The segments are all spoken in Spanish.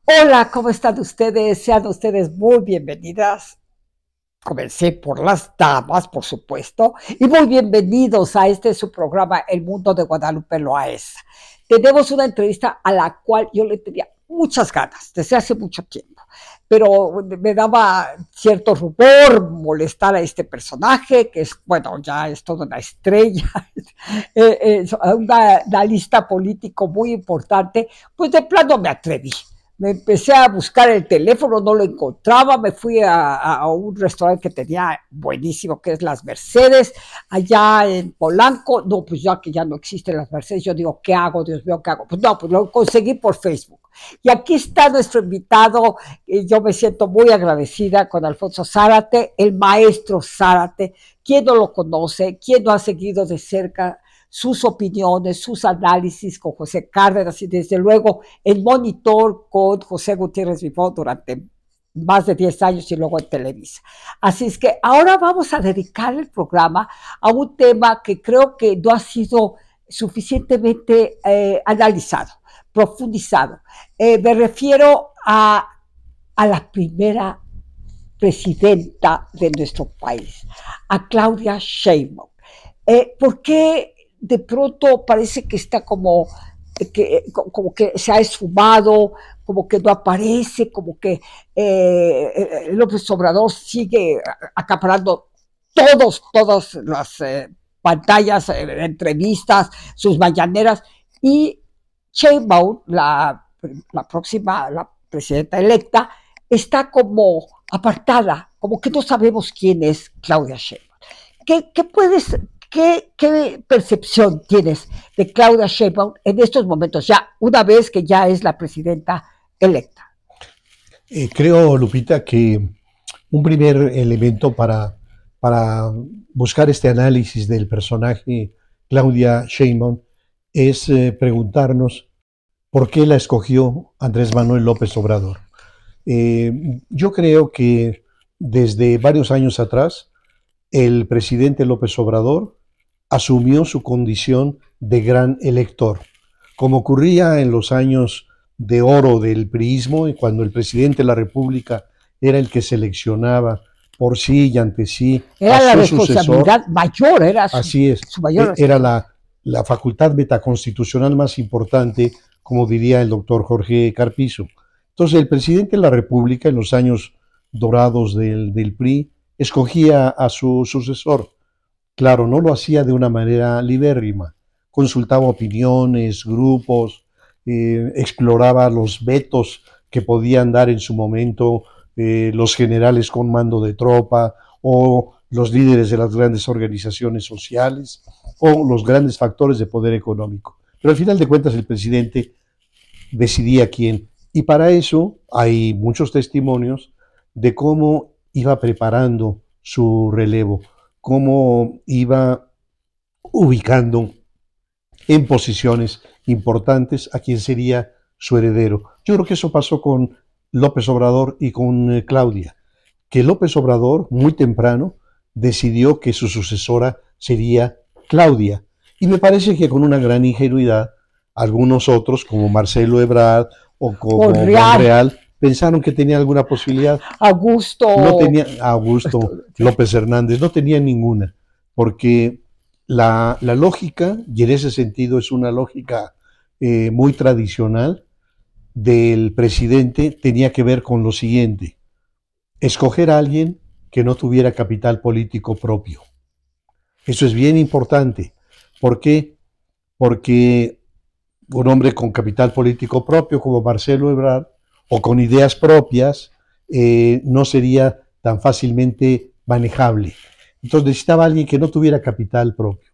Hola, ¿cómo están ustedes? Sean ustedes muy bienvenidas. Comencé por las damas, por supuesto, y muy bienvenidos a este su programa, El Mundo de Guadalupe Loaesa. Tenemos una entrevista a la cual yo le tenía muchas ganas desde hace mucho tiempo, pero me daba cierto rubor molestar a este personaje, que es, bueno, ya es toda una estrella, una lista político muy importante, pues de plano me atreví. Me empecé a buscar el teléfono, no lo encontraba, me fui a un restaurante que tenía buenísimo, que es Las Mercedes, allá en Polanco. No, pues ya que ya no existen Las Mercedes, yo digo, ¿qué hago? Dios mío, ¿qué hago? Pues no, pues lo conseguí por Facebook. Y aquí está nuestro invitado, y yo me siento muy agradecida con Alfonso Zárate, el maestro Zárate. ¿Quién no lo conoce? ¿Quién no ha seguido de cerca sus opiniones, sus análisis con José Cárdenas y desde luego el monitor con José Gutiérrez Vivó durante más de 10 años y luego en Televisa? Así es que ahora vamos a dedicar el programa a un tema que creo que no ha sido suficientemente analizado, profundizado. Me refiero a la primera presidenta de nuestro país, a Claudia Sheinbaum. ¿Por qué de pronto parece que está como que se ha esfumado, como que no aparece, como que López Obrador sigue acaparando todas las pantallas, entrevistas, sus mañaneras, y Sheinbaum, la próxima, la presidenta electa, está como apartada, como que no sabemos quién es Claudia Sheinbaum. ¿Qué percepción tienes de Claudia Sheinbaum en estos momentos, ya una vez que ya es la presidenta electa? Creo, Lupita, que un primer elemento para buscar este análisis del personaje Claudia Sheinbaum es preguntarnos por qué la escogió Andrés Manuel López Obrador. Yo creo que desde varios años atrás, el presidente López Obrador asumió su condición de gran elector, como ocurría en los años de oro del priismo, y cuando el presidente de la República era el que seleccionaba por sí y ante sí a Era la su sucesor. responsabilidad mayor, era Así es, su mayor era responsabilidad. la facultad metaconstitucional más importante, como diría el doctor Jorge Carpizo. Entonces, el presidente de la República, en los años dorados del PRI, escogía a su sucesor. Claro, no lo hacía de una manera libérrima, consultaba opiniones, grupos, exploraba los vetos que podían dar en su momento los generales con mando de tropa o los líderes de las grandes organizaciones sociales o los grandes factores de poder económico. Pero al final de cuentas el presidente decidía quién. Y para eso hay muchos testimonios de cómo iba preparando su relevo, cómo iba ubicando en posiciones importantes a quien sería su heredero. Yo creo que eso pasó con López Obrador y con Claudia, que López Obrador muy temprano decidió que su sucesora sería Claudia. Y me parece que con una gran ingenuidad, algunos otros, como Marcelo Ebrard o como Monreal, Monreal, pensaron que tenía alguna posibilidad. Augusto. No tenía Augusto López Hernández, no tenía ninguna, porque la lógica, y en ese sentido es una lógica muy tradicional del presidente, tenía que ver con lo siguiente: escoger a alguien que no tuviera capital político propio. Eso es bien importante. ¿Por qué? Porque un hombre con capital político propio como Marcelo Ebrard o con ideas propias no sería tan fácilmente manejable. Entonces necesitaba alguien que no tuviera capital propio.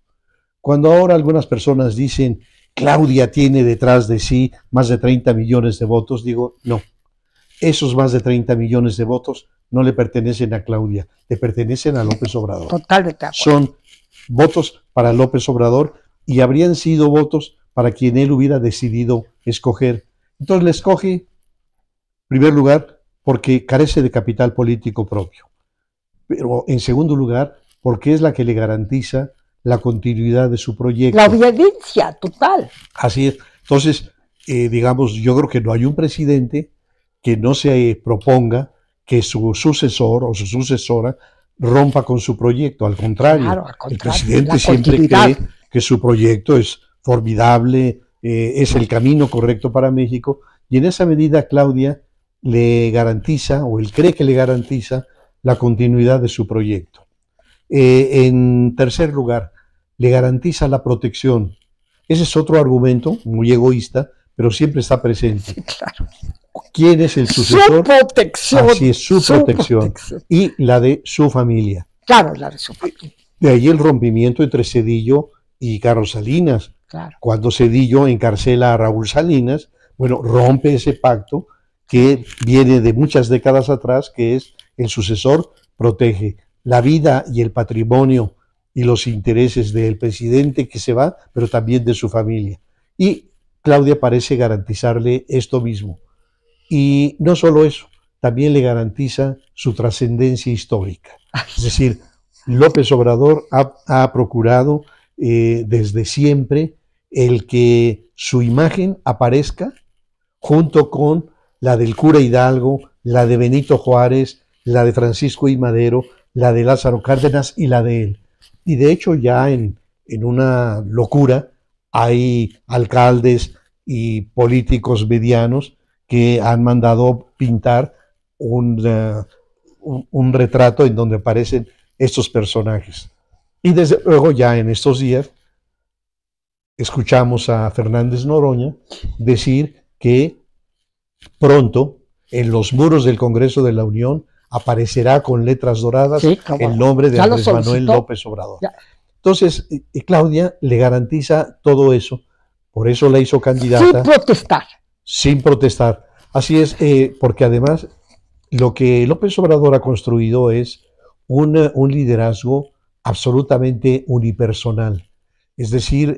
Cuando ahora algunas personas dicen Claudia tiene detrás de sí más de 30 millones de votos, digo, no, esos más de 30 millones de votos no le pertenecen a Claudia, le pertenecen a López Obrador. Totalmente de acuerdo. Son votos para López Obrador y habrían sido votos para quien él hubiera decidido escoger. Entonces le escoge, en primer lugar, porque carece de capital político propio, pero en segundo lugar, porque es la que le garantiza la continuidad de su proyecto. La obediencia total. Así es. Entonces, digamos, yo creo que no hay un presidente que no se proponga que su sucesor o su sucesora rompa con su proyecto. Al contrario, Claro, al el contrario, presidente la siempre continuidad. cree que su proyecto es formidable, es el camino correcto para México, y en esa medida Claudia le garantiza, o él cree que le garantiza, la continuidad de su proyecto. En tercer lugar, le garantiza la protección. Ese es otro argumento muy egoísta, pero siempre está presente. Sí, claro. ¿Quién es el Su sucesor? protección. Así es, su protección. Y la de su familia. Claro, la de su familia. De ahí el rompimiento entre Zedillo y Carlos Salinas. Claro. Cuando Zedillo encarcela a Raúl Salinas, bueno, rompe ese pacto que viene de muchas décadas atrás, que es el sucesor protege la vida y el patrimonio y los intereses del presidente que se va, pero también de su familia. Y Claudia parece garantizarle esto mismo. Y no solo eso, también le garantiza su trascendencia histórica. Es decir, López Obrador ha procurado desde siempre el que su imagen aparezca junto con la del cura Hidalgo, la de Benito Juárez, la de Francisco I. Madero, la de Lázaro Cárdenas y la de él. Y de hecho ya en una locura hay alcaldes y políticos medianos que han mandado pintar un retrato en donde aparecen estos personajes. Y desde luego ya en estos días escuchamos a Fernández Noroña decir que pronto en los muros del Congreso de la Unión aparecerá con letras doradas el nombre de Andrés Manuel López Obrador. Ya. Entonces, Claudia le garantiza todo eso, por eso la hizo candidata. Sin protestar. Sin protestar. Así es, porque además lo que López Obrador ha construido es un liderazgo absolutamente unipersonal. Es decir,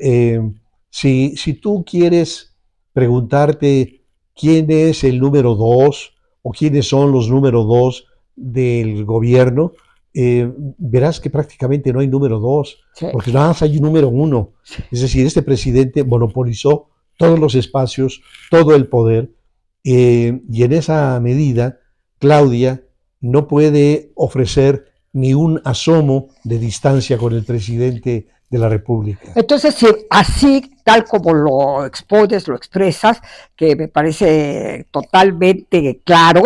si tú quieres preguntarte quién es el número 2 o quiénes son los número 2 del gobierno, verás que prácticamente no hay número 2, sí, porque nada más hay un número 1. Sí. Es decir, este presidente monopolizó todos los espacios, todo el poder, y en esa medida Claudia no puede ofrecer ni un asomo de distancia con el presidente de la República. Entonces, sí, así, tal como lo expones, lo expresas, que me parece totalmente claro,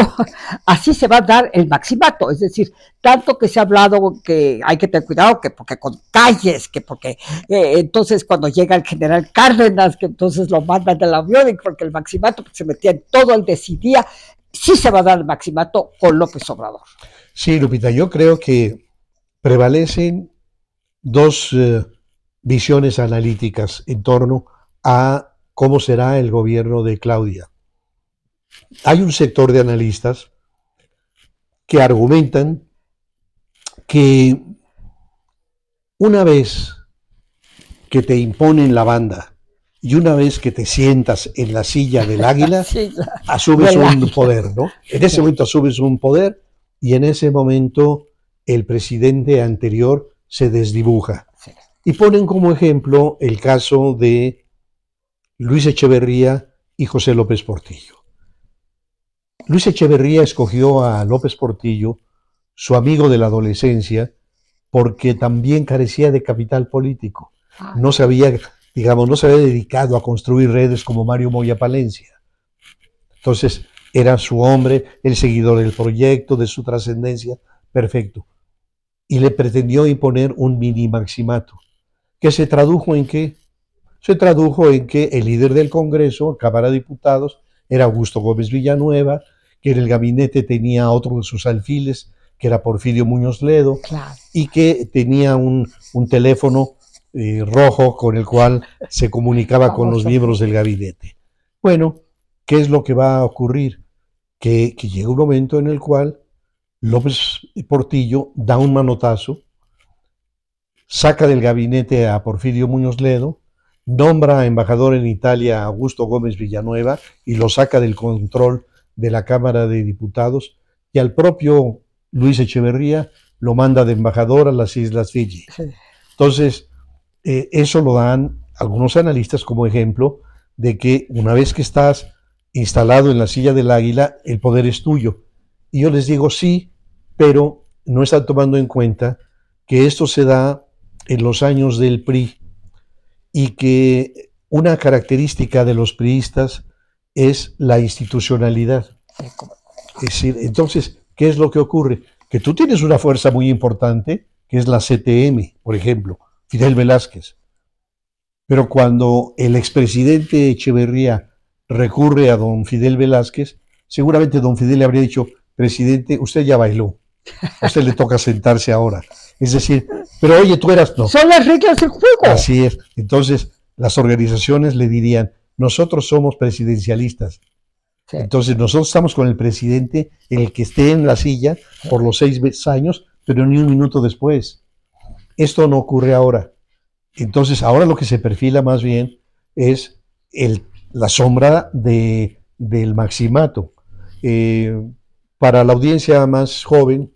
así se va a dar el maximato. Es decir, tanto que se ha hablado que hay que tener cuidado, que porque con calles, que porque entonces cuando llega el general Cárdenas, que entonces lo mandan del avión, y porque el maximato se metía en todo, él decidía, sí se va a dar el maximato con López Obrador. Sí, Lupita, yo creo que prevalecen dos visiones analíticas en torno a cómo será el gobierno de Claudia. Hay un sector de analistas que argumentan que una vez que te imponen la banda y una vez que te sientas en la silla del águila, sí, asumes un poder, ¿no? En ese momento asumes un poder y en ese momento el presidente anterior se desdibuja. Sí. Y ponen como ejemplo el caso de Luis Echeverría y José López Portillo. Luis Echeverría escogió a López Portillo, su amigo de la adolescencia, porque también carecía de capital político. No se había, digamos, no se había dedicado a construir redes como Mario Moya Palencia. Entonces, era su hombre, el seguidor del proyecto, de su trascendencia, perfecto. Y le pretendió imponer un mini maximato, que se tradujo en qué? Se tradujo en que el líder del Congreso, Cámara de Diputados, era Augusto Gómez Villanueva, que en el gabinete tenía otro de sus alfiles, que era Porfirio Muñoz Ledo, claro, y que tenía un teléfono rojo con el cual se comunicaba con los miembros del gabinete. Bueno, ¿qué es lo que va a ocurrir? Que llega un momento en el cual López Portillo da un manotazo, saca del gabinete a Porfirio Muñoz Ledo, nombra embajador en Italia a Augusto Gómez Villanueva y lo saca del control de la Cámara de Diputados, y al propio Luis Echeverría lo manda de embajador a las Islas Fiji. Sí. Entonces, eso lo dan algunos analistas como ejemplo de que una vez que estás instalado en la silla del águila, el poder es tuyo. Y yo les digo sí, pero no están tomando en cuenta que esto se da en los años del PRI y que una característica de los priistas es la institucionalidad. Es decir, entonces, ¿qué es lo que ocurre? Que tú tienes una fuerza muy importante, que es la CTM, por ejemplo, Fidel Velázquez. Pero cuando el expresidente Echeverría recurre a don Fidel Velázquez, seguramente don Fidel le habría dicho, presidente, usted ya bailó, a usted le toca sentarse ahora. Es decir, pero oye, tú eras... No. Son las reglas del juego. Así es. Entonces, las organizaciones le dirían, nosotros somos presidencialistas. Sí. Entonces, nosotros estamos con el presidente, el que esté en la silla por los 6 años, pero ni un minuto después. Esto no ocurre ahora. Entonces, ahora lo que se perfila más bien es la sombra del maximato. Para la audiencia más joven,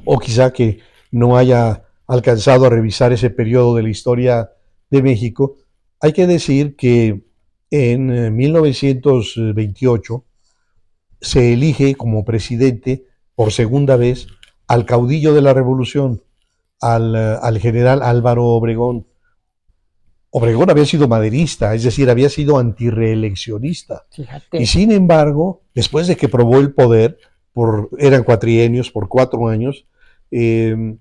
o quizá que no haya alcanzado a revisar ese periodo de la historia de México, hay que decir que en 1928 se elige como presidente por segunda vez al caudillo de la revolución, al general Álvaro Obregón. Obregón había sido maderista, es decir, había sido antirreeleccionista. Fíjate. Y sin embargo, después de que probó el poder, eran cuatrienios por 4 años, de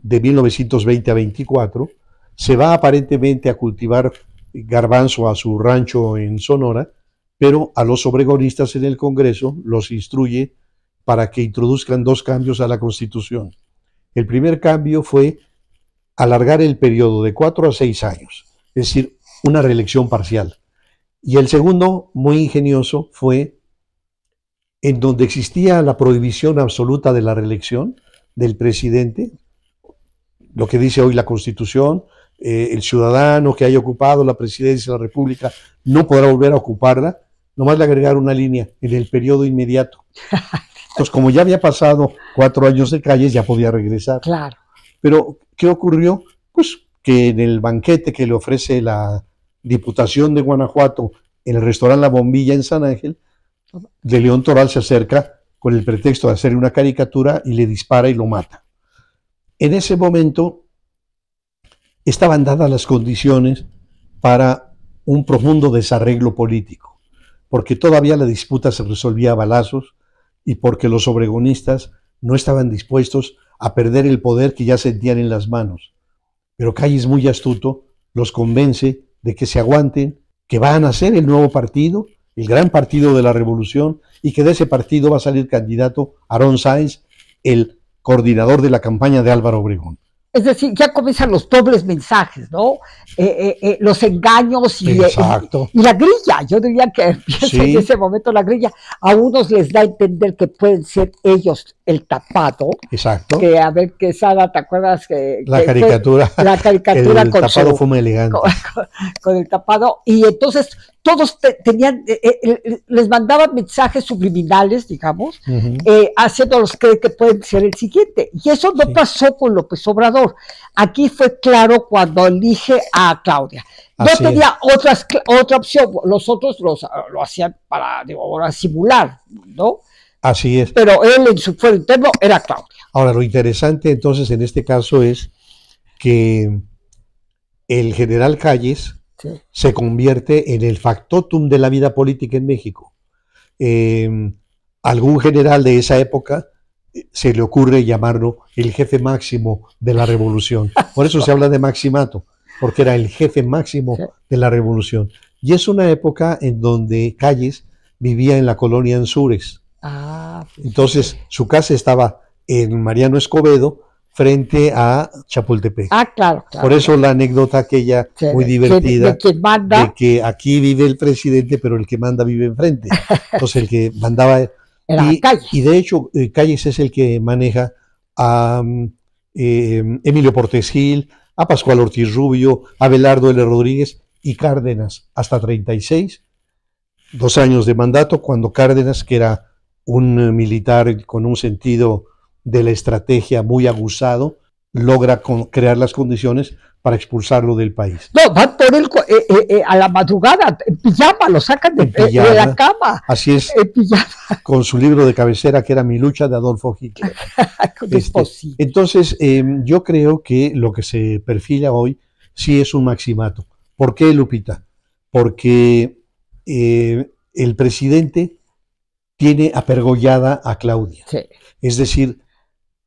1920 a 24, se va aparentemente a cultivar garbanzo a su rancho en Sonora, pero a los obregonistas en el Congreso los instruye para que introduzcan 2 cambios a la Constitución. El primer cambio fue alargar el periodo de 4 a 6 años, es decir, una reelección parcial. Y el segundo, muy ingenioso, fue en donde existía la prohibición absoluta de la reelección del presidente, lo que dice hoy la Constitución, el ciudadano que haya ocupado la presidencia de la República no podrá volver a ocuparla, nomás le agregar una línea en el periodo inmediato. Entonces, como ya había pasado 4 años de Calles, ya podía regresar. Claro. Pero, ¿qué ocurrió? Pues que en el banquete que le ofrece la Diputación de Guanajuato en el restaurante La Bombilla en San Ángel, de León Toral se acerca con el pretexto de hacer una caricatura y le dispara y lo mata. En ese momento estaban dadas las condiciones para un profundo desarreglo político, porque todavía la disputa se resolvía a balazos y porque los obregonistas no estaban dispuestos a perder el poder que ya sentían en las manos. Pero Calles, muy astuto, los convence de que se aguanten, que van a ser el nuevo partido, el gran partido de la revolución, y que de ese partido va a salir candidato Aarón Sáenz, el coordinador de la campaña de Álvaro Obregón. Es decir, ya comienzan los dobles mensajes, ¿no? Los engaños y la grilla. Yo diría que empieza en ese momento la grilla. A unos les da a entender que pueden ser ellos el tapado. Exacto. Que a ver, Quesada, ¿te acuerdas? La caricatura. La caricatura el con tapado fue muy elegante. Con el tapado. Y entonces todos tenían, les mandaban mensajes subliminales, digamos, haciéndolos creer que pueden ser el siguiente. Y eso no pasó con López Obrador. Aquí fue claro cuando elige a Claudia. No tenía otra opción. Los otros lo hacían para simular, ¿no? Así es. Pero él en su fuero interno era Claudia. Ahora, lo interesante entonces en este caso es que el general Calles se convierte en el factotum de la vida política en México. Algún general de esa época se le ocurre llamarlo el jefe máximo de la revolución. Por eso se habla de maximato, porque era el jefe máximo de la revolución. Y es una época en donde Calles vivía en la colonia Anzures. Entonces, su casa estaba en Mariano Escobedo, frente a Chapultepec. Claro. Por eso la anécdota aquella muy divertida de que aquí vive el presidente, pero el que manda vive enfrente. Entonces el que mandaba y de hecho Calles es el que maneja a Emilio Portes Gil, a Pascual Ortiz Rubio, a Abelardo L. Rodríguez y Cárdenas hasta 36, 2 años de mandato, cuando Cárdenas, que era un militar con un sentido de la estrategia muy aguzado, logra crear las condiciones para expulsarlo del país. No, van por él a la madrugada, en pijama, lo sacan de la cama. Así es, en pijama. Con su libro de cabecera, que era Mi lucha, de Adolfo Hitler. Entonces, yo creo que lo que se perfila hoy sí es un maximato. ¿Por qué, Lupita? Porque el presidente tiene apergollada a Claudia. Sí. Es decir,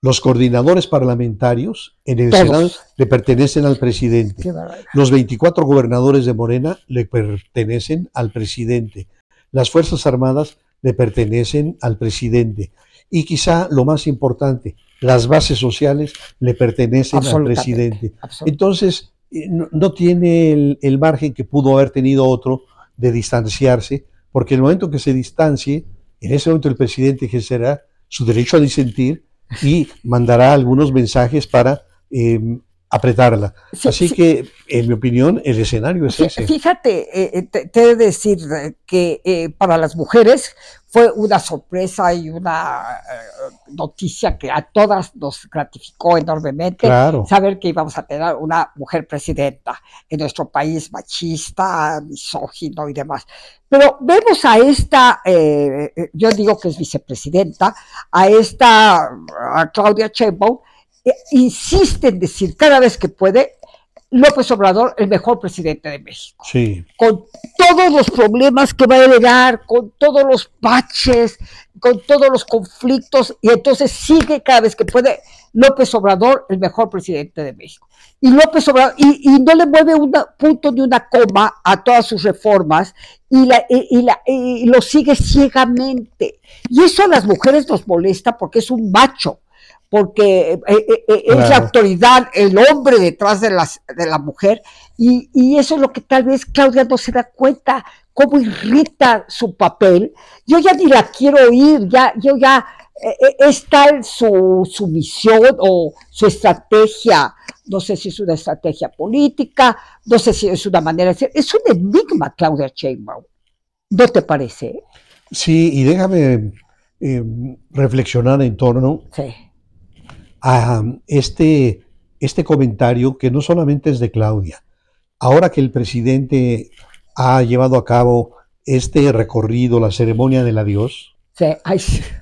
los coordinadores parlamentarios en el Senado le pertenecen al presidente. Los 24 gobernadores de Morena le pertenecen al presidente. Las Fuerzas Armadas le pertenecen al presidente. Y quizá lo más importante, las bases sociales le pertenecen al presidente. Entonces, no tiene el margen que pudo haber tenido otro de distanciarse, porque en el momento que se distancie, en ese momento el presidente ejercerá su derecho a disentir y mandará algunos mensajes para apretarla. Así que, en mi opinión, el escenario es ese. Fíjate, te he de decir que para las mujeres fue una sorpresa y una noticia que a todas nos gratificó enormemente, saber que íbamos a tener una mujer presidenta en nuestro país machista, misógino y demás. Pero vemos a esta, yo digo que es vicepresidenta, a Claudia Sheinbaum, insiste en decir cada vez que puede, López Obrador, el mejor presidente de México. Sí. Con todos los problemas que va a heredar, con todos los baches, con todos los conflictos, y entonces sigue cada vez que puede, López Obrador, el mejor presidente de México. Y López Obrador, y no le mueve un punto ni una coma a todas sus reformas, y lo sigue ciegamente. Y eso a las mujeres nos molesta porque es un macho, porque es la autoridad, el hombre detrás de la mujer, y eso es lo que tal vez Claudia no se da cuenta, cómo irrita su papel. Yo ya ni la quiero oír, es tal su misión o su estrategia, no sé si es una estrategia política, no sé si es una manera de ser, es un enigma Claudia Sheinbaum, ¿no te parece? Sí, y déjame reflexionar en torno a este comentario que no solamente es de Claudia. Ahora que el presidente ha llevado a cabo este recorrido, la ceremonia del adiós,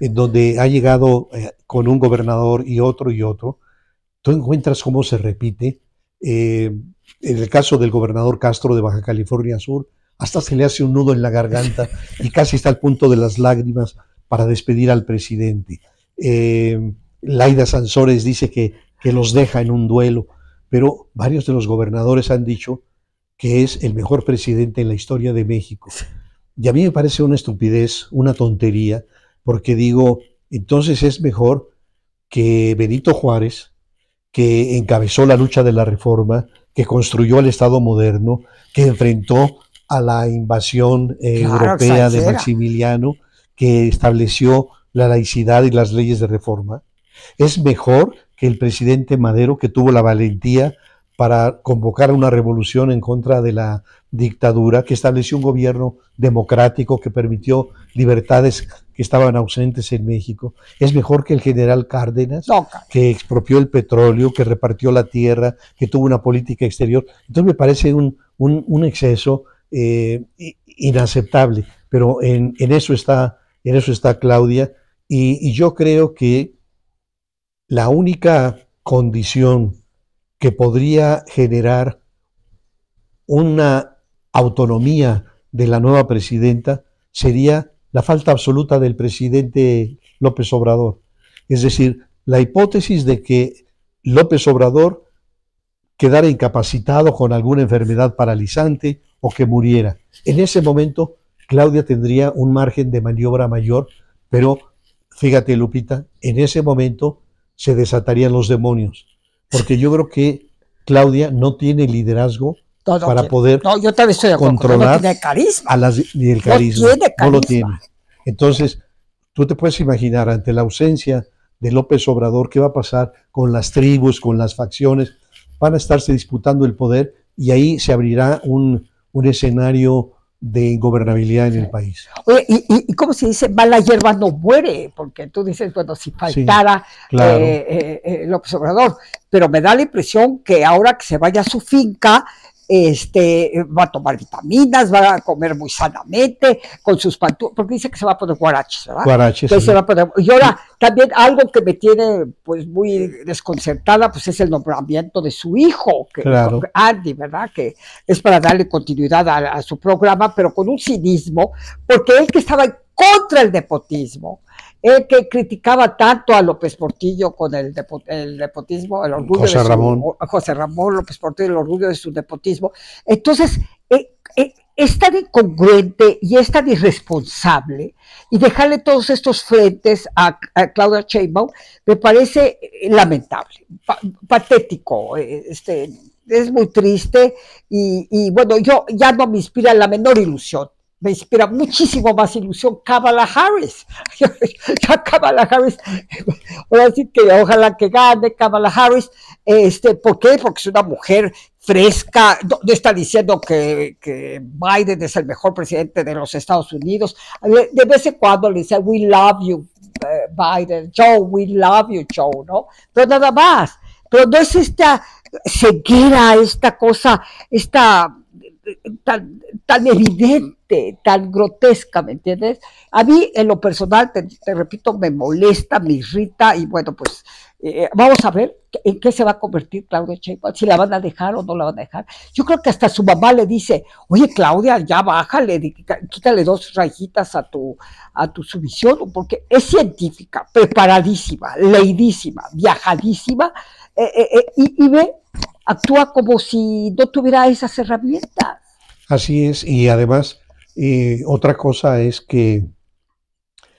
en donde ha llegado con un gobernador y otro, tú encuentras cómo se repite. En el caso del gobernador Castro de Baja California Sur, hasta se le hace un nudo en la garganta y casi está al punto de las lágrimas para despedir al presidente. Laida Sansores dice que los deja en un duelo, pero varios de los gobernadores han dicho que es el mejor presidente en la historia de México. Y a mí me parece una estupidez, una tontería, porque digo, entonces es mejor que Benito Juárez, que encabezó la lucha de la reforma, que construyó el Estado moderno, que enfrentó a la invasión europea de Maximiliano, que estableció la laicidad y las leyes de reforma. Es mejor que el presidente Madero, que tuvo la valentía para convocar una revolución en contra de la dictadura, que estableció un gobierno democrático que permitió libertades que estaban ausentes en México. Es mejor que el general Cárdenas, que expropió el petróleo, que repartió la tierra, que tuvo una política exterior. Entonces me parece un exceso inaceptable, pero en eso está Claudia, y yo creo que la única condición que podría generar una autonomía de la nueva presidenta sería la falta absoluta del presidente López Obrador. Es decir, la hipótesis de que López Obrador quedara incapacitado con alguna enfermedad paralizante o que muriera. En ese momento, Claudia tendría un margen de maniobra mayor, pero fíjate, Lupita, en ese momento se desatarían los demonios, porque yo creo que Claudia no tiene liderazgo para poder controlar ni el carisma, no lo tiene. Entonces, tú te puedes imaginar, ante la ausencia de López Obrador, qué va a pasar con las tribus, con las facciones. Van a estarse disputando el poder y ahí se abrirá un escenario de ingobernabilidad en el país. Oye, y cómo se dice, mala hierba no muere, porque tú dices, bueno, si faltara claro. López Obrador, pero me da la impresión que ahora que se vaya a su finca, va a tomar vitaminas, va a comer muy sanamente, con sus porque dice que se va a poner guaraches, ¿verdad? Guaraches, sí. Se va a poner, y ahora, también algo que me tiene pues muy desconcertada, pues es el nombramiento de su hijo, claro. Andy, ¿verdad? Que es para darle continuidad a su programa, pero con un cinismo, porque él que estaba en contra el nepotismo, él que criticaba tanto a López Portillo con el nepotismo, el orgullo José Ramón López Portillo, el orgullo de su nepotismo. Entonces, es tan incongruente y es tan irresponsable, y dejarle todos estos frentes a Claudia Sheinbaum me parece lamentable, patético, es muy triste, y bueno, yo ya no me inspira la menor ilusión. Me inspira muchísimo más ilusión Kamala Harris. Ya Kamala Harris, voy a decir que ojalá que gane Kamala Harris. ¿Por qué? Porque es una mujer fresca, no está diciendo que Biden es el mejor presidente de los Estados Unidos. De vez en cuando le dice, we love you, Biden, Joe, we love you, Joe, ¿no? Pero nada más. Pero no es esta ceguera, esta cosa, tan evidente, tan grotesca, ¿me entiendes? A mí, en lo personal, te repito, me molesta, me irrita, y bueno, pues vamos a ver en qué se va a convertir Claudia Sheinbaum, si la van a dejar o no la van a dejar. Yo creo que hasta su mamá le dice, oye, Claudia, ya bájale, quítale 2 rayitas a tu sumisión, porque es científica, preparadísima, leidísima, viajadísima, y ve, actúa como si no tuviera esas herramientas. Así es, y además, otra cosa es que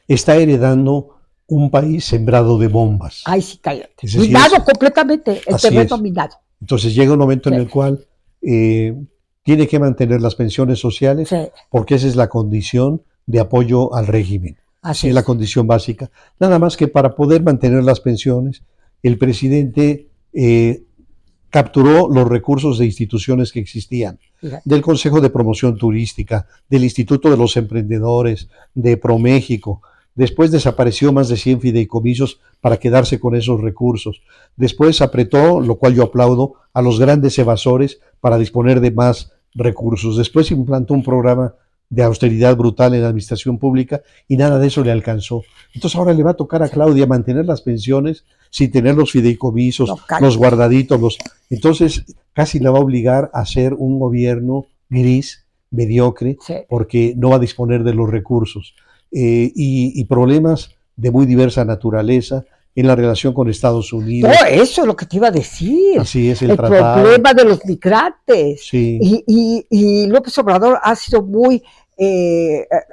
está heredando un país sembrado de bombas. Ay, sí, cállate. Minado completamente, el terreno minado. Entonces llega un momento en el cual tiene que mantener las pensiones sociales, porque esa es la condición de apoyo al régimen. Así es la condición básica. Nada más que para poder mantener las pensiones, el presidente capturó los recursos de instituciones que existían, del Consejo de Promoción Turística, del Instituto de los Emprendedores, de ProMéxico. Después desapareció más de 100 fideicomisos para quedarse con esos recursos. Después apretó, lo cual yo aplaudo, a los grandes evasores para disponer de más recursos. Después implantó un programa de austeridad brutal en la administración pública y nada de eso le alcanzó. Entonces ahora le va a tocar a Claudia mantener las pensiones sin tener los fideicomisos, los guardaditos. Entonces casi la va a obligar a hacer un gobierno gris, mediocre, porque no va a disponer de los recursos. Y problemas de muy diversa naturaleza en la relación con Estados Unidos. No, eso es lo que te iba a decir. Así es, el problema de los migrantes. Sí. Y López Obrador ha sido muy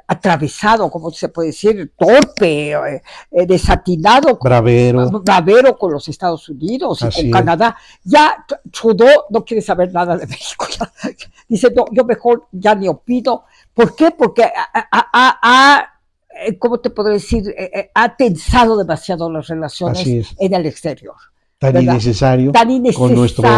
atravesado, como se puede decir, torpe, desatinado, bravero con los Estados Unidos y así con Canadá. Ya Trudeau no quiere saber nada de México. Dice, no, yo mejor ya ni opino. ¿Por qué? Porque ¿cómo te podré decir? Ha tensado demasiado las relaciones en el exterior. Tan innecesario con nuestro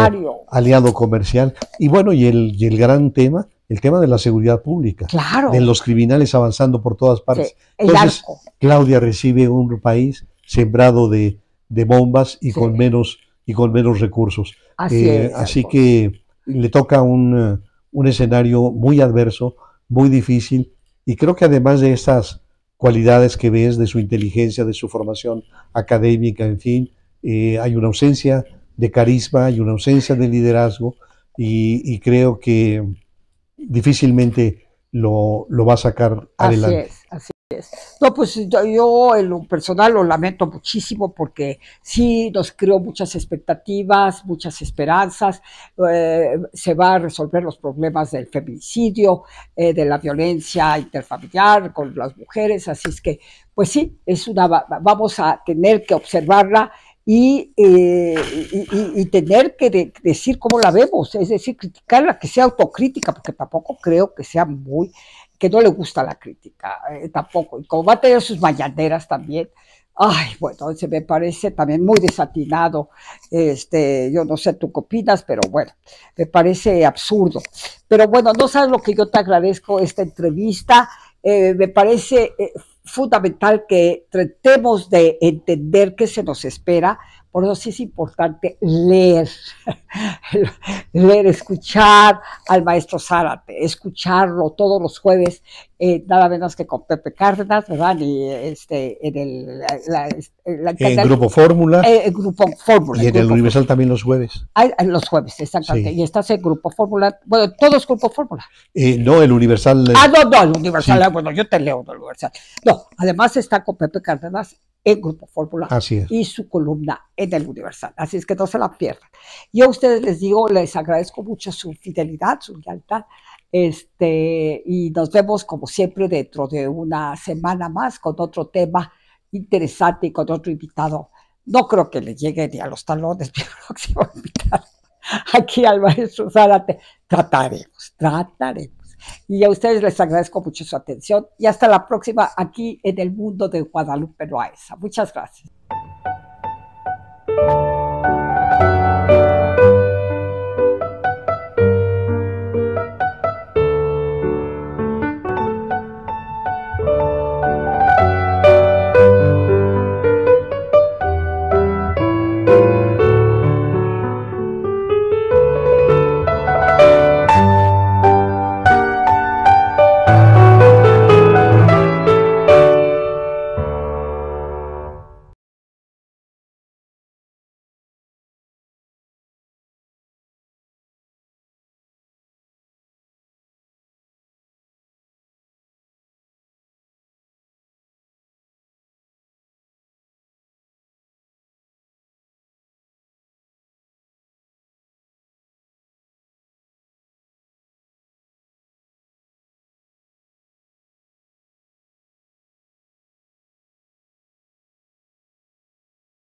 aliado comercial. Y bueno, y el gran tema, el tema de la seguridad pública. Claro. De los criminales avanzando por todas partes. Sí, entonces, Claudia recibe un país sembrado de bombas y con menos recursos. Así que le toca un escenario muy adverso, muy difícil, y creo que además de estas cualidades que ves, de su inteligencia, de su formación académica, en fin, hay una ausencia de carisma, hay una ausencia de liderazgo, y creo que difícilmente lo va a sacar adelante. Así es. No, pues yo en lo personal lo lamento muchísimo, porque sí nos creó muchas expectativas, muchas esperanzas. Se va a resolver los problemas del feminicidio, de la violencia interfamiliar con las mujeres, así es que, pues sí, vamos a tener que observarla y tener que decir cómo la vemos, es decir, criticarla, que sea autocrítica, porque tampoco creo que sea que no le gusta la crítica, tampoco, y como va a tener sus mañaneras también, Ay, bueno, se me parece también muy desatinado. Yo no sé tú qué opinas, pero bueno, me parece absurdo. Pero bueno, no sabes lo que yo te agradezco esta entrevista. Me parece fundamental que tratemos de entender qué se nos espera. Por eso sí es importante leer, leer, escuchar al maestro Zárate, escucharlo todos los jueves, nada menos que con Pepe Cárdenas, ¿verdad? Y en el En canal, Grupo Fórmula el Grupo Fórmula, y el en el Grupo Universal Fórmula. también los jueves. Los jueves, exactamente. Sí. Y estás en Grupo Fórmula, bueno, todo es Grupo Fórmula. No, el Universal. No, el Universal, Sí, bueno, yo te leo del Universal. No, además está con Pepe Cárdenas en Grupo Fórmula así es. y su columna en el Universal. Así es que no se la pierdan. Yo a ustedes les digo, les agradezco mucho su fidelidad, su lealtad. Y nos vemos como siempre dentro de una semana más con otro tema interesante y con otro invitado. No creo que le llegue ni a los talones mi próximo invitado. Aquí al maestro Zárate. Trataremos. Y a ustedes les agradezco mucho su atención y hasta la próxima aquí en el mundo de Guadalupe Loaesa. Muchas gracias.